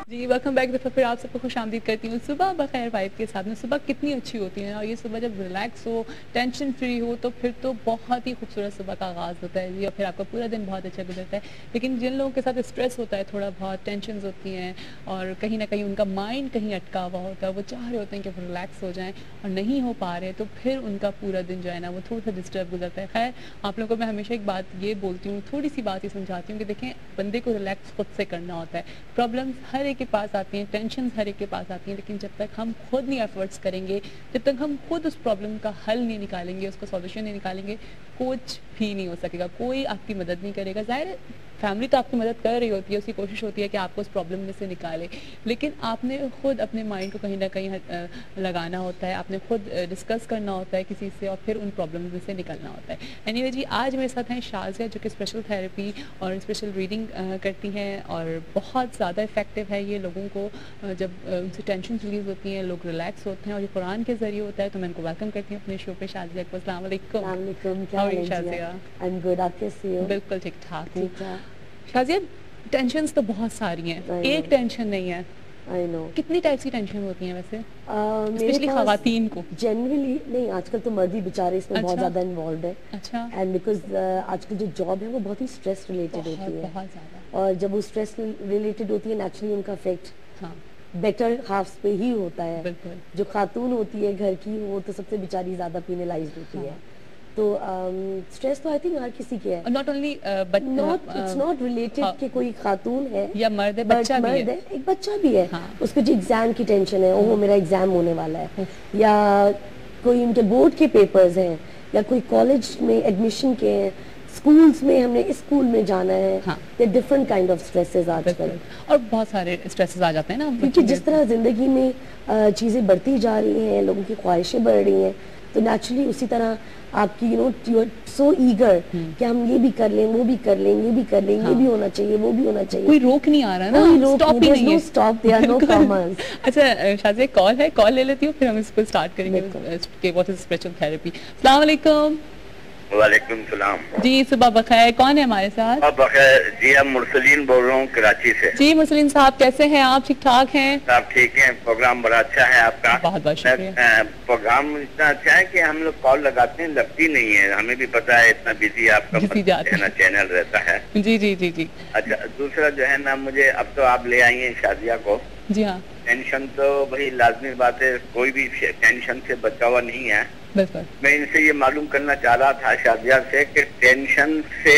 जी welcome back. दफ़ा फिर आप सबको खुश आमदीद करती हूँ। सुबह बखैर वाइब के साथ में सुबह कितनी अच्छी होती है और ये सुबह जब रिलैक्स हो, टेंशन फ्री हो तो फिर तो बहुत ही खूबसूरत सुबह का आगाज़ होता है जी, और फिर आपका पूरा दिन बहुत अच्छा गुजरता है। लेकिन जिन लोगों के साथ स्ट्रेस होता है, थोड़ा बहुत टेंशन होती हैं और कहीं ना कहीं उनका माइंड कहीं अटका हुआ होता है, वो चाह रहे होते हैं कि वो रिलैक्स हो जाएँ और नहीं हो पा रहे, तो फिर उनका पूरा दिन जो है ना वो थोड़ा सा डिस्टर्ब गुजरता है। खैर आप लोगों को मैं हमेशा एक बात ये बोलती हूँ, थोड़ी सी बात ही समझाती हूँ कि देखें, बंदे को रिलैक्स खुद से करना होता है। प्रॉब्लम्स हर एक के पास आती हैं, टेंशन हर एक के पास आती हैं, लेकिन जब तक हम खुद नहीं एफर्ट्स करेंगे, जब तक हम खुद उस प्रॉब्लम का हल नहीं निकालेंगे, उसका सॉल्यूशन नहीं निकालेंगे, कुछ भी नहीं हो सकेगा। कोई आपकी मदद नहीं करेगा। ज़ाहिर है फैमिली तो आपकी मदद कर रही होती है, उसकी कोशिश होती है कि आपको उस प्रॉब्लम में से निकाले, लेकिन आपने खुद अपने माइंड को कहीं ना कहीं लगाना होता है, आपने खुद डिस्कस करना होता है किसी से और फिर उन प्रॉब्लम में से निकलना होता है। एनीवे जी, आज मेरे साथ हैं शाज़िया, जो कि स्पेशल थेरेपी और स्पेशल रीडिंग करती हैं और बहुत ज़्यादा इफेक्टिव है ये लोगों को। जब उनसे टेंशन रिलीज होती हैं, लोग रिलैक्स होते हैं और ये कुरान के ज़रिए होता है, तो मैं इनको वेलकम करती हूँ अपने शो पे। शाज़िया को अस्सलाम वालेकुम। शाज़िया बिल्कुल ठीक ठाक हूँ। शाज़िया, टेंशन्स तो बहुत सारी हैं, एक टेंशन नहीं है। कितनी टाइप्स की टेंशन होती हैं वैसे, स्पेशली खवातीन को? जनरली नहीं, आजकल तो मर्द ही बेचारे इसमें बहुत ज्यादा इन्वॉल्व है। अच्छा। एंड बिकॉज आजकल जो जॉब है वो बहुत ही स्ट्रेस रिलेटेड होती है, बहुत ज्यादा। और जब वो स्ट्रेस रिलेटेड होती है, नेचुरली उनका इफेक्ट बेटर हाफ्स पे ही होता है। जो खातून होती है घर की, वो तो सबसे बेचारी ज्यादा पेनलाइज्ड होती है। तो स्ट्रेस तो आई थिंक हर किसी के है, not only it's not related कि कोई खातून है या मर्द है, बच्चा भी है। एक बच्चा भी है, उसको जो एग्जाम की टेंशन है, ओह मेरा एग्जाम होने वाला है, या कोई उनके बोर्ड के पेपर्स हैं, या कोई कॉलेज में एडमिशन के हैं, स्कूल्स में हमने इस स्कूल में जाना है। डिफरेंट काइंड ऑफ स्ट्रेसेस आजकल, और बहुत सारे स्ट्रेसेस आ जाते हैं ना, क्योंकि जिस तरह जिंदगी में चीजें बढ़ती जा रही हैं, लोगों की ख्वाहिशें बढ़ रही हैं, तो नेचुरली उसी तरह आपकी यू आर सो ईगर कि हम ये भी कर लें, वो भी कर लें, ये भी कर लें, ये भी होना चाहिए, वो भी होना चाहिए। कोई रोक नहीं आ रहा ना, स्टॉप ही नहीं है, stop, there are no commas. अच्छा शाज़िया, कॉल है, कॉल ले लेती हूँ, फिर हम इसको स्टार्ट करेंगे कि व्हाट इज स्पिरिचुअल थेरेपी। अस्सलाम वालेकुम। वालेकुम सलाम जी, सुबह बखैर। कौन है हमारे साथ? जी, हम मुरसलीन बोल रहा हूँ कराची से। जी मुरसलीन साहब, कैसे हैं आप? ठीक ठाक हैं? आप ठीक हैं? प्रोग्राम बड़ा अच्छा है आपका। बहुत बहुत शुक्रिया। प्रोग्राम इतना अच्छा है कि हम लोग कॉल लगाते हैं, लगती नहीं है। हमें भी पता है इतना बिजी आपका चैनल रहता है। जी जी जी जी। अच्छा, दूसरा जो है ना, मुझे अब तो आप ले आई हैं शाज़िया को। जी हाँ। टेंशन तो भाई लाजमी बात है, कोई भी टेंशन से बचा हुआ नहीं है। मैं इनसे ये मालूम करना चाह रहा था शाज़िया से कि टेंशन से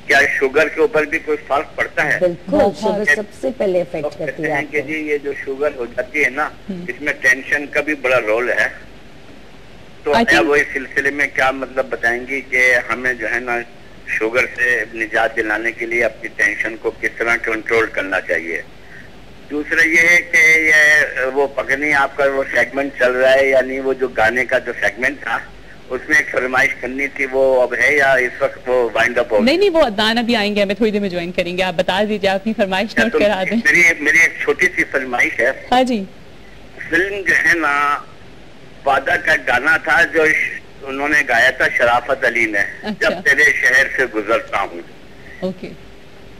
क्या शुगर के ऊपर भी कोई फर्क पड़ता है? बिल्कुल, शुगर सबसे पहले इफेक्ट करती है कि जी ये जो शुगर हो जाती है ना, इसमें टेंशन का भी बड़ा रोल है। तो वो इस सिलसिले में क्या मतलब बताएंगी कि हमें जो है ना शुगर से निजात दिलाने के लिए अपनी टेंशन को किस तरह कंट्रोल करना चाहिए? दूसरा ये है कि ये वो पकड़नी आपका वो सेगमेंट चल रहा है या नहीं, वो जो गाने का जो सेगमेंट था उसमें एक फरमाइश करनी थी, वो अब है या इस वक्त वो वाइंड अप हो गया? नहीं, वो अदनान अभी आएंगे, हमें थोड़ी देर में ज्वाइन करेंगे। आप बता दीजिए, अपनी फरमाइश नोट करा दें। मेरी एक छोटी सी फरमाइश है। हाँ जी। फिल्म जो है ना, वादा का गाना था जो उन्होंने गाया था शराफत अली ने। अच्छा। जब तेरे शहर से गुजरता हूँ। ओके,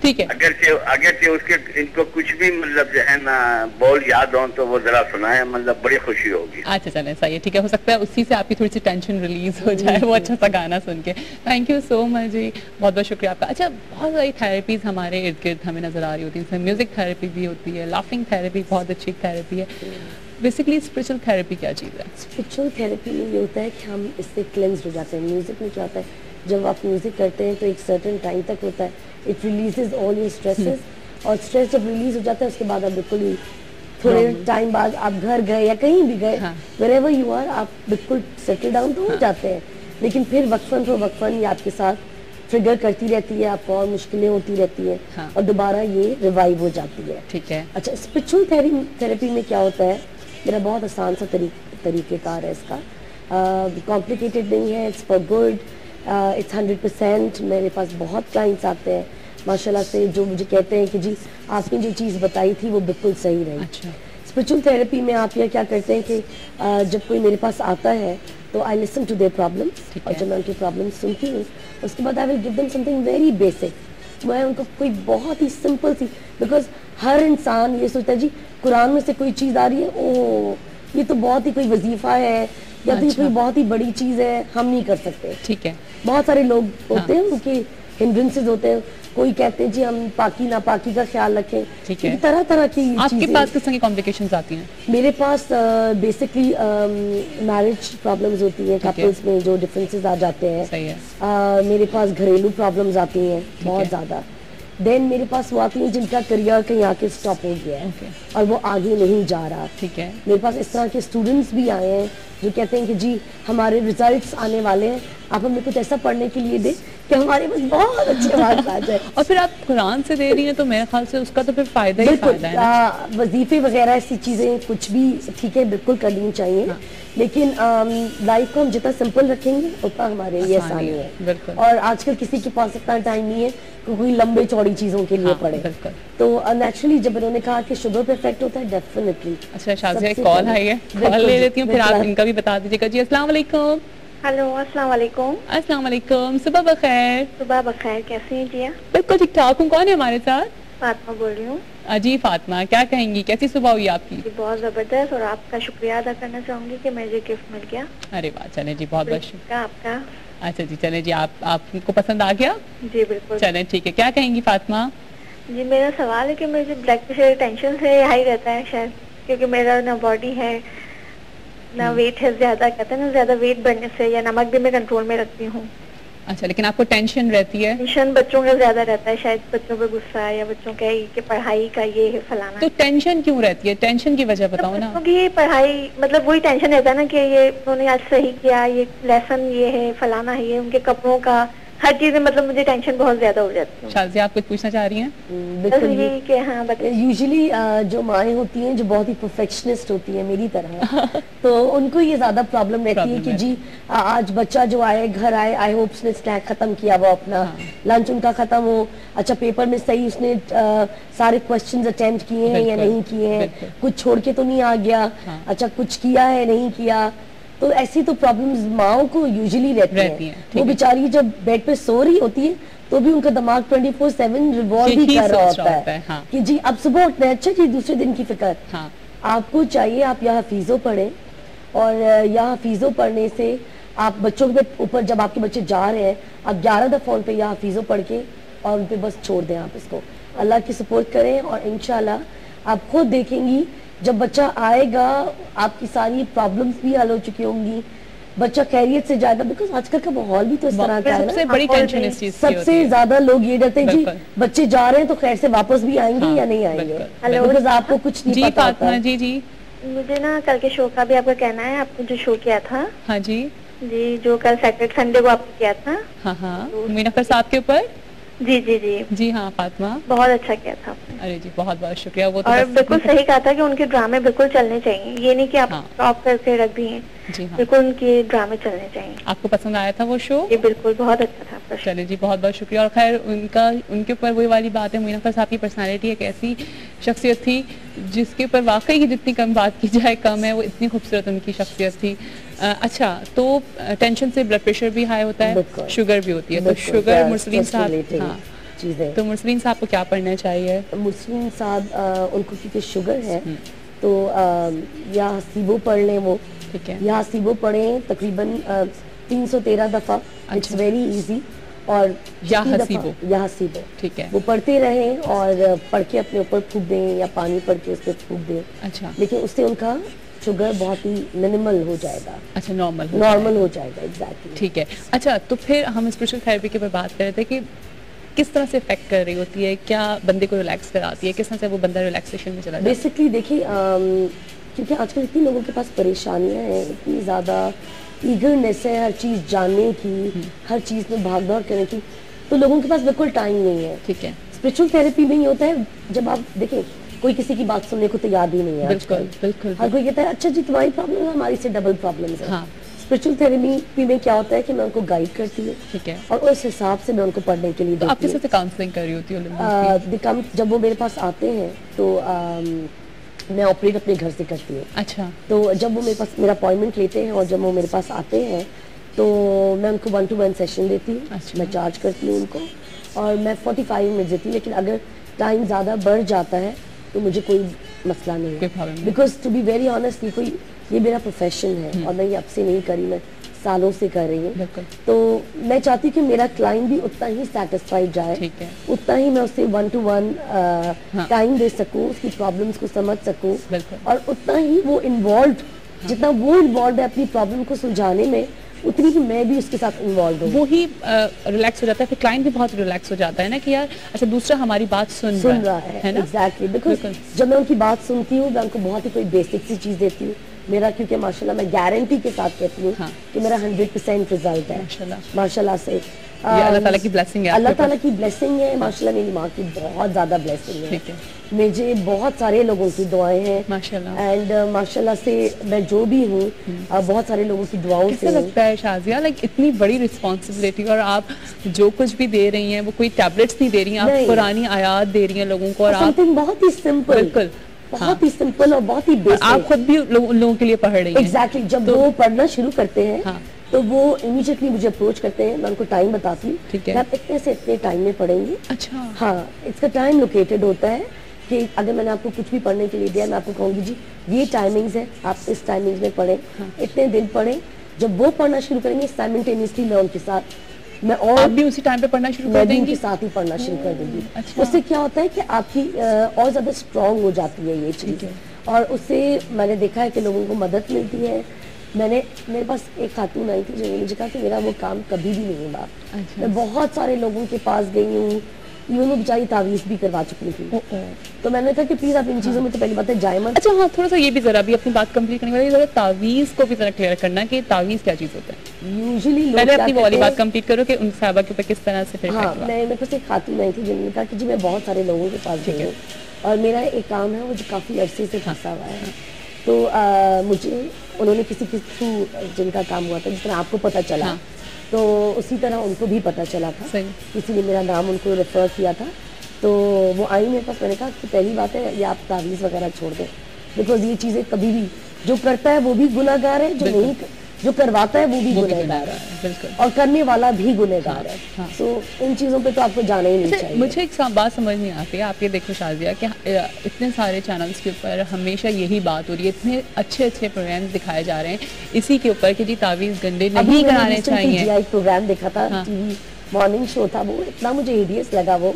ठीक है। अगर उसके इनको कुछ भी मतलब जो है ना बोल याद हो तो वो जरा सुनाए, मतलब बड़ी खुशी होगी। अच्छा चले, ऐसा ही ठीक है, हो सकता है उसी से आपकी थोड़ी सी टेंशन रिलीज हो जाए, वो अच्छा सा गाना सुन के। थैंक यू सो मच जी, बहुत बहुत शुक्रिया आपका। अच्छा, बहुत सारी थेरेपीज हमारे इर्द गिर्द हमें नजर आ रही होती है। म्यूजिक थेरेपी भी होती है, लाफिंग थेरेपी बहुत अच्छी थेरेपी है। बेसिकली स्पिरिचुअल थेरेपी क्या चीज़ है? स्पिरिचुअल थेरेपी में ये होता है कि हम इससे क्लेंस हो जाते हैं। म्यूजिक में क्या होता है, जब आप म्यूजिक करते हैं तो एक सर्टेन टाइम तक होता है, it releases all your stresses, और स्ट्रेस जब रिलीज हो जाता है उसके बाद आप बिल्कुल ही थोड़े टाइम बाद आप घर गए या कहीं भी गए, व्हेरेवर यू आर, आप बिल्कुल सेटल डाउन तो हो जाते हैं। लेकिन फिर वक्फन ये आपके साथ ट्रिगर करती रहती है, आपको और मुश्किलें होती रहती है, और दोबारा ये रिवाइव हो जाती है। ठीक है। अच्छा, स्पिरिचुअल थेरेपी में क्या होता है, मेरा बहुत आसान सा तरीक़ेकार है इसका, कॉम्प्लिकेटेड नहीं है, इट्स फॉर गुड, इट्स 100%। मेरे पास बहुत क्लाइंट्स आते हैं माशाल्लाह से, जो मुझे कहते हैं कि जी आपने जो चीज़ बताई थी वो बिल्कुल सही रही। अच्छा। स्पिरिचुअल थेरेपी में आप ये क्या करते हैं कि जब कोई मेरे पास आता है तो I listen to their problems, और जब मैं उनकी प्रॉब्लम्स सुनती हूँ उसके बाद I will give them something very basic. मैं उनको कोई बहुत ही सिंपल सी, बिकॉज हर इंसान ये सोचता है जी कुरान में से कोई चीज़ आ रही है, ओ ये तो बहुत ही कोई वजीफा है या तो ये कोई बहुत ही बड़ी चीज़ है, हम नहीं कर सकते। ठीक है। बहुत सारे लोग होते हैं उनके हिंड्रेंसेस होते हैं, कोई कहते हैं जी हम पाकी नापाकी का ख्याल रखें। ठीक है। तरह तरह की आपके पास किस तरह की कॉम्प्लिकेशंस आती हैं? मेरे पास बेसिकली मैरिज प्रॉब्लम्स होती हैं, कपल्स में जो डिफरेंसेस आ जाते हैं। सही है। मेरे पास घरेलू प्रॉब्लम्स आती हैं बहुत ज़्यादा। देन मेरे पास वो आती हैं जिनका करियर कहीं आके स्टॉप हो गया है और वो आगे नहीं जा रहा। ठीक है। मेरे पास इस तरह के स्टूडेंट्स भी आए हैं जो कहते हैं कि जी हमारे रिजल्ट्स आने वाले हैं, आप हमें कुछ ऐसा पढ़ने के लिए दें कि हमारे पास बहुत अच्छे मार्क्स आ जाए। और फिर आप कुरान से दे रही हैं तो मेरे ख्याल से उसका तो फिर फायदा ही फायदा है ना? वजीफे वगैरह ऐसी चीज़ें कुछ भी ठीक है, बिल्कुल करनी चाहिए। हाँ। लेकिन लाइफ को हम जितना सिंपल रखेंगे उतना हमारे लिए आसानी है। और आजकल किसी के पास इतना टाइम नहीं है कि कोई लंबे चौड़ी चीज़ों के लिए पढ़े। तो नेचुरली जब उन्होंने कहा कि शुगर पे इफेक्ट होता है, डेफिनेटली। अच्छा शाज़िया, एक कॉल आई है, कॉल ले लेती हूँ, फिर आप इनका भी बता दीजिएगा। जी अस्सलाम वालेकुम। हेलो अस्सलाम वालेकुम। अस्सलाम वालेकुम, सुबह बखैर। सुबह बखैर, कैसे हैं जी? बिल्कुल ठीक ठाक हूँ। कौन है हमारे साथ? फातिमा बोल रही हूँ। जी फातिमा, क्या कहेंगी, कैसी सुबह हुई आपकी? बहुत जबरदस्त, और आपका शुक्रिया अदा करना चाहूंगी कि मुझे गिफ्ट मिल गया। अरे वाह, चले जी, बहुत बहुत शुक्रिया आपका। अच्छा जी, चले जी, आपको पसंद आ गया? जी बिल्कुल। चले ठीक है, क्या कहेंगी फातिमा? जी मेरा सवाल है कि मुझे ब्लड प्रेशर टेंशन से हाई रहता है शायद, क्योंकि मेरा ना बॉडी है ना वेट है ज्यादा, कहते हैं ना ज्यादा वेट बढ़ने से, या नमक भी मैं कंट्रोल में रखती हूँ। अच्छा, लेकिन आपको टेंशन रहती है? टेंशन बच्चों का ज्यादा रहता है, शायद बच्चों पे गुस्सा है या बच्चों के पढ़ाई का ये है फलाना। तो टेंशन क्यों रहती है? टेंशन की वजह बताओ ना। क्योंकि पढ़ाई मतलब वही टेंशन रहता है ना कि ये उन्होंने आज सही किया, ये लेसन ये है फलाना है, ये उनके कपड़ों का हर चीज में, मतलब मुझे टेंशन बहुत ज्यादा हो जाती है। शाज़िया, आप कुछ पूछना चाह रही हैं? बिल्कुल। हाँ बताइए। यूजुअली जो माएँ होती हैं जो बहुत ही परफेक्शनिस्ट होती हैं मेरी तरह तो उनको ये ज्यादा प्रॉब्लम रहती है कि जी आज बच्चा जो आए घर आए, आई होप उसने स्नैक खत्म किया वो अपना, लंच उनका खत्म हो, अच्छा पेपर में सही उसने सारे क्वेश्चंस अटेम्प्ट किए हैं या नहीं किए हैं, कुछ छोड़ के तो नहीं आ गया, अच्छा कुछ किया है नहीं किया। तो ऐसी तो प्रॉब्लम्स माओ को यूजुअली रहती हैं। वो बेचारी जब बेड पे सो रही होती है तो भी उनका दिमाग 24/7 रिवॉल्व ही कर रहा होता है हाँ। कि जी अब सुबह उठना है, अच्छा जी दूसरे दिन की फिक्र। हाँ। आपको चाहिए आप यहाँ हफीजों पढ़ें, और यहाँ हफीजों पढ़ने से आप बच्चों के ऊपर, जब आपके बच्चे जा रहे हैं आप 11 दफा उन पे यहाँ हफीजों पढ़ के और उन पे बस छोड़ दें, आप इसको अल्लाह की सपोर्ट करें और इंशाल्लाह आप खुद देखेंगी जब बच्चा आएगा आपकी सारी प्रॉब्लम्स भी हल हो चुकी होंगी, बच्चा खैरियत से जाएगा। बिकॉज आजकल का माहौल भी तो इस तरह का है ना, सबसे बड़ी टेंशन इस चीज की होती है। सबसे ज्यादा लोग ये डरते हैं जी बच्चे जा रहे हैं तो खैर से वापस भी आएंगे या नहीं आएंगे, बिकॉज आपको कुछ नहीं पता होता। जी जी, मुझे ना कल के शो का भी आपका कहना है, आपने जो शो किया था। हाँ जी जी, जो कल सैटरडे संडे को आपने किया था। हाँ हाँ, मीनाफर साहब के ऊपर। जी जी जी जी हाँ फातिमा, बहुत अच्छा किया था आपने। अरे जी बहुत बहुत शुक्रिया। वो तो और बिल्कुल सही कहा था कि उनके ड्रामे बिल्कुल चलने चाहिए, ये नहीं कि आप स्टॉप करके रख दिए। जी हाँ, बिल्कुल उनके ड्रामे चलने चाहिए। आपको पसंद आया था वो शो? जी बिल्कुल, बहुत अच्छा था आपका। चलिए जी, बहुत बहुत शुक्रिया। और खैर उनके ऊपर वही वाली बात है, मीनाफर साहब की पर्सनालिटी एक ऐसी शख्सियत थी जिसके ऊपर वाकई की जितनी कम बात की जाए कम है, वो इतनी खूबसूरत उनकी शख्सियत थी। अच्छा, तो टेंशन से ब्लड प्रेशर भी हाई होता है, शुगर भी होती है, तो शुगर मुस्लिम साहब, हाँ तो मुस्लिम साहब को क्या पढ़ना चाहिए? मुस्लिम साहब उनको क्योंकि शुगर है तो या हसीबो पढ़ लें वो, ठीक है, या हसीबो पढ़ें तकरीबन 313 दफा, इट्स वेरी इजी। और या हसीबो, ठीक है, वो पढ़ते रहें और पढ़ के अपने ऊपर फूंक दें या पानी पढ़ के उस पर फूंक दें। अच्छा, लेकिन उससे उनका शुगर बहुत ही मिनिमल हो जाएगा। अच्छा, नॉर्मल हो जाएगा, एग्जैक्टली, ठीक है। अच्छा, तो फिर हम स्पिरिचुअल थेरेपी के ऊपर बात कर रहे थे कि किस तरह से इफेक्ट कर रही होती है, क्या बंदे को रिलैक्स कराती है, किस तरह से वो बंदा रिलैक्सेशन में चला जाता है? बेसिकली देखिए, क्योंकि आजकल इतनी लोगों के पास परेशानियां हैं, इतनी ज़्यादा ईगरनेस है हर चीज़ जानने की, हर चीज़ में भाग दौड़ करने की, तो लोगों के पास बिल्कुल टाइम नहीं है। ठीक है, स्पिरिचुअल थेरेपी में ही होता है, जब आप देखें कोई किसी की बात सुनने को तैयार भी नहीं है। बिल्कुल बिल्कुल, हर कोई कहता है अच्छा जी तुम्हारी प्रॉब्लम है, हमारी से डबल प्रॉब्लम है। हाँ। स्पिरिचुअल थेरेपी में क्या होता है कि मैं उनको गाइड करती हूँ, ठीक है, और उस हिसाब से मैं उनको पढ़ने के लिए देती हूँ। आप किस तरह से काउंसलिंग कर रही होती हो? जब वो मेरे पास आते हैं तो मैं ऑपरेट अपने घर से करती हूँ। अच्छा, तो जब वो मेरे पास मेरा अपॉइंटमेंट लेते हैं और जब वो मेरे पास आते हैं तो मैं उनको 1-to-1 सेशन देती हूँ। अच्छा। मैं चार्ज करती हूँ उनको और मैं 45 मिनट देती हूँ, लेकिन अगर टाइम ज़्यादा बढ़ जाता है तो मुझे कोई मसला नहीं कोई है, problem नहीं। Because to be very honest ये मेरा प्रोफेशन है और मैं ये अब से नहीं करी, मैं सालों से कर रही हूँ। बिल्कुल। तो मैं चाहती हूँ कि मेरा क्लाइंट भी उतना ही सेटिस्फाइड जाए, ठीक है। उतना ही मैं उससे 1-to-1 हाँ। टाइम दे सकूँ, उसकी प्रॉब्लम्स को समझ सकूँ, बिल्कुल। और उतना ही वो इन्वॉल्व, जितना वो इन्वॉल्व है अपनी प्रॉब्लम को सुलझाने में, उतनी ही मैं भी उसके साथ इन्वॉल्व हूँ। वो ही रिलैक्स हो जाता है, फिर क्लाइंट भी बहुत रिलैक्स हो जाता है ना कि यार अच्छा दूसरा हमारी बात सुन रहा है ना। एग्जैक्टली, बिकॉज जब मैं उनकी बात सुनती हूँ, मैं उनको बहुत ही कोई बेसिक सी चीज़ देती हूँ। मेरा क्योंकि माशाल्लाह मैं गारंटी के साथ कहती हूँ हाँ। कि मेरा 100% रिजल्ट है माशाल्लाह से। ये अल्लाह ताला की ब्लेसिंग है, अल्लाह ताला की ब्लेसिंग है माशाल्लाह, मेरी माँ की बहुत ज़्यादा ब्लेसिंग है। ठीक है। मुझे बहुत सारे लोगों की दुआएं हैं माशाल्लाह। एंड माशाल्लाह से मैं जो भी हूँ बहुत सारे लोगों की दुआओं से कैसा लगता है शाजिया, लाइक इतनी बड़ी रिस्पॉन्सिबिलिटी, और आप जो कुछ भी दे रही हैं वो कोई टैबलेट्स नहीं दे रही हैं, आप पुरानी आयात दे रही हैं लोगों को, और आप समथिंग बहुत ही सिंपल, बिल्कुल बहुत ही सिंपल और बहुत ही बेसिक। आप खुद भी उन लोगों के लिए पढ़ रही हैं। एग्जैक्टली, जब वो पढ़ना शुरू करते हैं हाँ। तो वो इमीडिएटली मुझे अप्रोच करते हैं, मैं उनको टाइम बताती हूँ ठीक कि है। आप इतने से इतने टाइम में पढ़ेंगे। अच्छा। हाँ, इसका टाइम लोकेटेड होता है कि अगर मैंने आपको कुछ भी पढ़ने के लिए दिया, मैं आपको कहूँगी जी ये टाइमिंग्स है, आप इस टाइमिंग्स में पढ़ें, इतने दिन पढ़ें। जब वो पढ़ना शुरू करेंगे साइमल्टेनियसली मैं उनके साथ, मैं और आप भी उसी टाइम पे पढ़ना शुरू कर मैं भी देंगी? उनके साथ ही पढ़ना शुरू कर दूंगी। अच्छा। उससे क्या होता है कि आपकी और ज्यादा स्ट्रांग हो जाती है ये चीज, और उससे मैंने देखा है कि लोगों को मदद मिलती है। मेरे पास एक खातून आई थी जिन्होंने मुझे कहा कि मेरा वो काम कभी भी नहीं होगा। अच्छा। मैं बहुत सारे लोगों के पास गई हूँ, इवन वो बेचारी तावीज़ भी करवा चुकी थी। तो मैंने कहा कि प्लीज आप इन चीजों में तो पहली बात है जाए मत। अच्छा हाँ, थोड़ा सा ये भी जरा भी अपनी बात कंप्लीट करने वाली, जरा तावीज़ को भी जरा क्लियर करना कि तावीज़ क्या चीज़ होता है। यूजुअली पहले अपनी वाली बात कंप्लीट करो कि उन साहबा के ऊपर किस तरह से फिर हाँ, effect हुआ। मेरे पास एक खातून आई थी जिन्होंने कहा कि जी मैं बहुत सारे लोगों के पास गई हूँ और मेरा एक काम है वो जो काफ़ी अरसे से फंसा हुआ है। तो मुझे उन्होंने किसी के थ्रू जिनका काम हुआ था, जिस तरह आपको पता चला, हाँ। तो उसी तरह उनको भी पता चला था, सही। इसीलिए मेरा नाम उनको रेफर किया था। तो वो आई मेरे पास, मैंने कहा कि पहली बात है ये आप तावीज़ वगैरह छोड़ दें, बिकॉज ये चीज़ें कभी भी जो करता है वो भी गुनहगार है, जो करवाता है वो भी गुनहगार है, बिल्कुल, और करने वाला भी गुनहगार है। हाँ। सो इन चीज़ों पे तो आपको जाना ही नहीं चाहिए। मुझे एक बात समझ नहीं आती है, आप ये देखो शाजिया कि इतने सारे चैनल्स के ऊपर हमेशा यही बात हो रही है, इतने अच्छे अच्छे प्रोग्राम्स दिखाए जा रहे हैं इसी के ऊपर कि जी तावीज़ गंदे नहीं कराने चाहिए। एक प्रोग्राम देखा था, हाँ। टीवी मॉर्निंग शो था, वो इतना मुझे हिडियस लगा वो,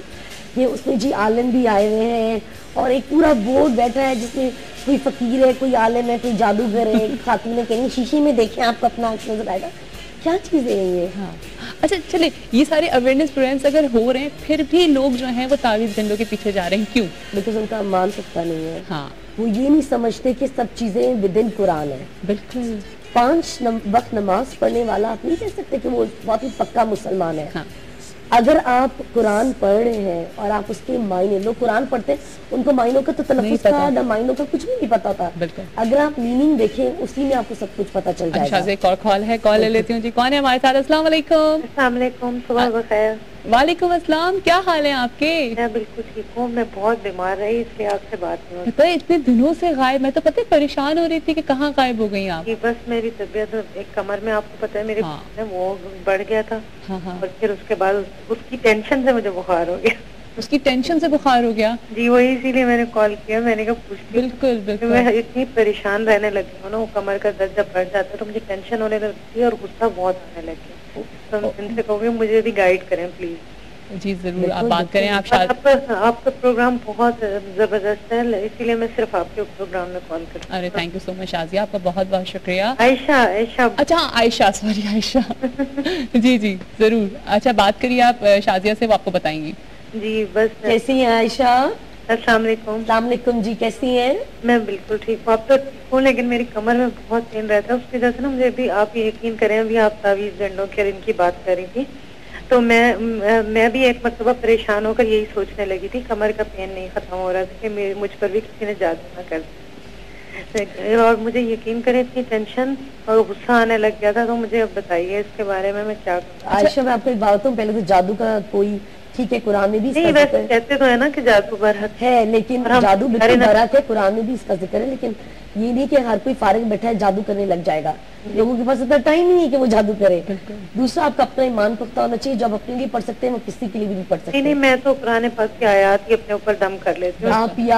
कि उसमें जी आलिम भी आए हुए हैं और एक पूरा बोर्ड बैठा है जिसमें कोई फकीर है, कोई आलिम है, कोई जादूगर है, खातून कहीं शीशे में देखें आपको अपना आंख नजर आएगा। क्या चीज़ें हैं ये? हाँ। अच्छा चले, ये सारे अवेयरनेस प्रोग्राम्स अगर हो रहे हैं फिर भी लोग जो हैं वो तावीज़ गंडों के पीछे जा रहे हैं, क्यों? बिकॉज उनका मानसिकता नहीं है। हाँ, वो ये नहीं समझते कि सब चीज़ें विद इन कुरान है। बिल्कुल। 5 वक्त नमाज पढ़ने वाला आप नहीं कह सकते कि वो बहुत ही पक्का मुसलमान है। हाँ। अगर आप कुरान पढ़ रहे हैं और आप उसके मायने, लोग कुरान पढ़ते हैं उनको मायनों का तो तलफ़्फ़ुज़ का ना मायनों का कुछ भी नहीं पता था। बिल्कुल। अगर आप मीनिंग देखें उसी में आपको सब कुछ पता चल जाएगा। अच्छा, एक और कॉल है, कॉल ले लेती हूँ जी। कौन है हमारे साथ? अस्सलाम वालेकुम। अस्सलाम वालेकुम, सुबह बखैर। वालेकुम अस्सलाम, क्या हाल है आपके? मैं बिल्कुल ठीक हूँ, मैं बहुत बीमार रही इसलिए आपसे बात नहीं होती। पता है इतने दिनों से गायब, मैं तो पता है परेशान हो रही थी कि कहाँ गायब हो गई आप। कि बस मेरी तबीयत एक कमर में, आपको पता है मेरे हाँ। वो बढ़ गया था। हाँ हाँ। और फिर उसके बाद उसकी टेंशन से मुझे बुखार हो गया। उसकी टेंशन से बुखार हो गया? जी वही, इसीलिए मैंने कॉल किया। मैंने कहा पूछती हूँ। बिल्कुल बिल्कुल। मैं इतनी परेशान रहने लगी हूँ ना, वो कमर का दर्द जब बढ़ जाता है तो मुझे टेंशन होने लगती है और गुस्सा बहुत आने लग गया। तो मैं इनसे कहूँगी मुझे भी गाइड करें प्लीज। जी जरूर, आप बात करें। आप शायद आपका प्रोग्राम बहुत जबरदस्त है, इसीलिए मैं सिर्फ आपके प्रोग्राम में कॉल करती हूँ। अरे thank you so much Shazia, आपका बहुत बहुत शुक्रिया। आयशा, आयशा। अच्छा आयशा, सॉरी आयशा। जी जी जरूर। अच्छा बात करिए आप शाजिया से, वो आपको बताएंगी। जी बस। कैसी हैं आयशा? अस्सलाम वालेकुम। अस्सलाम वालेकुम जी, कैसी हैं? मैं बिल्कुल ठीक हूँ, आप तो ठीक हूँ, लेकिन मेरी कमर में बहुत पेन रहता है। उसकी वजह से ना मुझे भी, आप यकीन करें, अभी आप तावीज़ गंडों के इनकी बात कर रही थी तो मैं भी एक मरतबा परेशान होकर यही सोचने लगी थी, कमर का पेन नहीं खत्म हो रहा था कि मुझ पर भी किसी ने जादू ना कर दिया। और मुझे यकीन करें इतनी टेंशन और गुस्सा आने लग गया था। तो मुझे अब बताइए इसके बारे में मैं क्या करूं? आयशा मैं आपको एक बात बताऊं, पहले तो जादू का कोई, ठीक है कुरान में भी नहीं, वैसे कहते तो है ना कि जादू बरहक है, लेकिन जादू बिल्कुल बरहक है, कुरान में भी इसका जिक्र है, लेकिन ये नहीं कि हर कोई फारिग बैठा है जादू करने लग जाएगा। लोगों के पास इतना टाइम नहीं है कि वो जादू करे। दूसरा, आपका अपना ईमान पुख्ता होना चाहिए, जब अपने लिए पढ़ सकते हैं वो किसी के लिए भी नहीं पढ़ सकते। नहीं, मैं तो कुरान पाक की आयत ही अपने ऊपर दम कर लेती हूँ। आप या